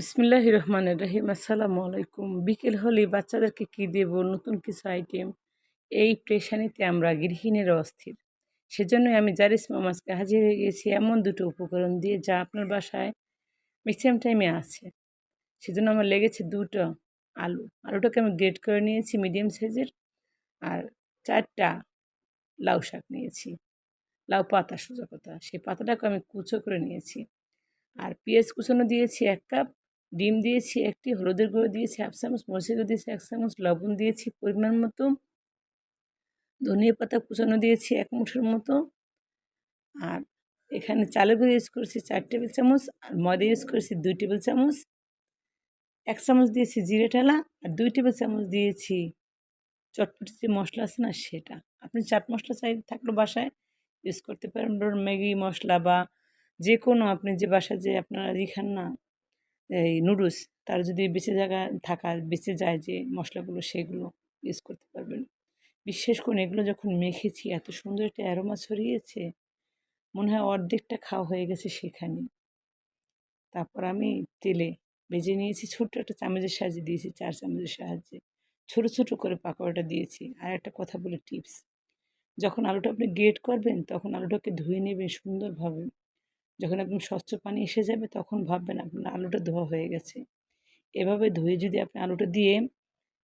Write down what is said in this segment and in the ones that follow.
বিসমিল্লাহির রহমানির রহিম। আসসালামু আলাইকুম। বিকেল হলেই বাচ্চাদেরকে কি দেব, নতুন কিছু আইটেম, এই পেরেশানিতে আমরা গৃহিণীরা অস্থির। সেজন্যই আমি জারিস মামা আজকে হাজির হয়ে গেছি এমন দুটো উপকরণ দিয়ে যা আপনার বাসায় ম্যাক্সিমাম টাইমে আছে। সেজন্য আমার লেগেছে ২ টা আলু। আলুটাকে আমি গ্রেট করে নিয়েছি মিডিয়াম সাইজের। আর ৪ টা লাউ শাক নিয়েছি। লাউ পাতা সোজা কথা। সেই পাতাটাকে আমি কুচো করে নিয়েছি। আর পেঁয়াজ কুচানো দিয়েছি ১ কাপ, ডিম দিয়েছি ১ টি, হলুদের গুঁড়ো দিয়েছি ১/২ চামচ, মরিচের গুঁড়ো দিয়েছি ১ চামচ, লবণ দিয়েছি পরিমাণ মতো, ধনিয়া পাতা কুচানো দিয়েছি ১ মুঠের মতো। আর এখানে চালের গুঁড়ো ইউজ করেছি ৪ টেবিল চামচ, আর ময়দা ইউজ করেছি ২ টেবিল চামচ, ১ চামচ দিয়েছি জিরে ঢালা, আর ২ টেবিল চামচ দিয়েছি চটপটি যে মসলা আছে না সেটা। আপনি চাট মসলা থাকলে বাসায় ইউজ করতে পারেন। ধরুন ম্যাগি মসলা বা যেকোনো আপনি যে বাসায় যে আপনারা খান না এই নুডলস, তার যদি বেঁচে যায় যে মশলাগুলো সেগুলো ইউজ করতে পারবেন। বিশেষ করে এগুলো যখন মেখেছি এত সুন্দর একটা অ্যারোমা ছড়িয়েছে, মনে হয় অর্ধেকটা খাওয়া হয়ে গেছে সেখানেই। তারপর আমি তেলে ভেজে নিয়েছি, ছোট্ট একটা চামচের সাহায্যে দিয়েছি, ৪ চামচের সাহায্যে। ছোট, ছোট করে পাকোড়াটা দিয়েছি। আর একটা কথা বলি টিপস, যখন আলুটা আপনি গ্রেট করবেন তখন আলুটাকে ধুয়ে নেবেন সুন্দরভাবে। যখন একদম স্বচ্ছ পানি এসে যাবে তখন ভাববেন আপনার আলুটা ধোয়া হয়ে গেছে। এভাবে ধুয়ে যদি আপনি আলুটা দিয়ে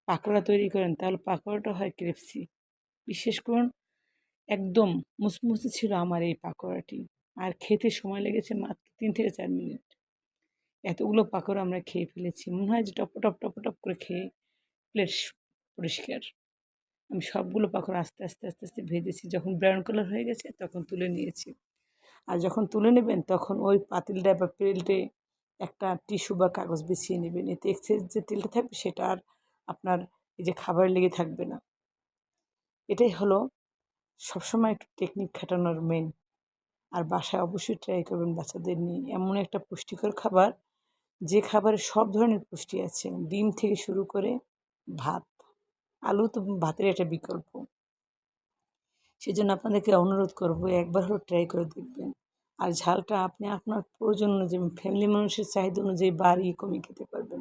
পাকোড়া তৈরি করেন তাহলে পাকোড়াটা হয় ক্রিপসি। বিশেষ করুন একদম মুচমুচে ছিল আমার এই পাকোড়াটি। আর খেতে সময় লেগেছে মাত্র ৩ থেকে ৪ মিনিট। এতগুলো পাকোড়া আমরা খেয়ে ফেলেছি। মনে হয় যে টপটপ, টপটপ করে খেয়ে প্লেট পরিষ্কার। আমি সবগুলো পাকোড়া আস্তে, আস্তে, আস্তে, আস্তে ভেজেছি। যখন ব্রাউন কালার হয়ে গেছে তখন তুলে নিয়েছি। আর যখন তুলে নেবেন তখন ওই পাতিলটায় বা প্লেটে একটা টিস্যু বা কাগজ বিছিয়ে নেবেন। এতে এক্সেস যে তেলটা থাকবে সেটা আর আপনার এই যে খাবারে লেগে থাকবে না। এটাই হলো সবসময় একটু টেকনিক খাটানোর মেইন। আর বাসায় অবশ্যই ট্রাই করবেন বাচ্চাদের নিয়ে। এমন একটা পুষ্টিকর খাবার, যে খাবারে সব ধরনের পুষ্টি আছে। ডিম থেকে শুরু করে ভাত। আলু তো ভাতের একটা বিকল্প। সেজন্য আপনাদেরকে অনুরোধ করব একবার হলেও ট্রাই করে দেখবেন। আর ঝালটা আপনি আপনার প্রয়োজন অনুযায়ী ফ্যামিলি মানুষের চাহিদা অনুযায়ী বাড়িয়ে কমিয়ে খেতে পারবেন।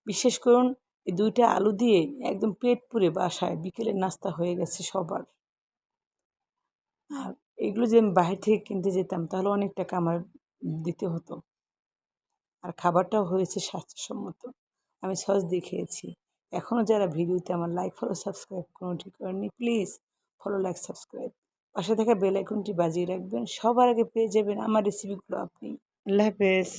বিশেষ করুন এই ২ টা আলু দিয়ে একদম পেট পুরে বাসায় বিকেলের নাস্তা হয়ে গেছে সবার। আর এগুলো যদি আমি বাহির থেকে কিনতে যেতাম তাহলে অনেক টাকা আমার দিতে হতো। আর খাবারটাও হয়েছে স্বাস্থ্যসম্মত। আমি সস দিয়ে খেয়েছি। এখনও যারা ভিডিওতে আমার লাইক, ফলো, সাবস্ক্রাইব কোনটি করেননি প্লিজ ফলো, লাইক, সাবস্ক্রাইব। পাশে থাকা বেল আইকনটি বাজিয়ে রাখবেন। সবার আগে পেয়ে যাবেন আমার রেসিপিগুলো আপনি। আল্লাহ হাফেজ।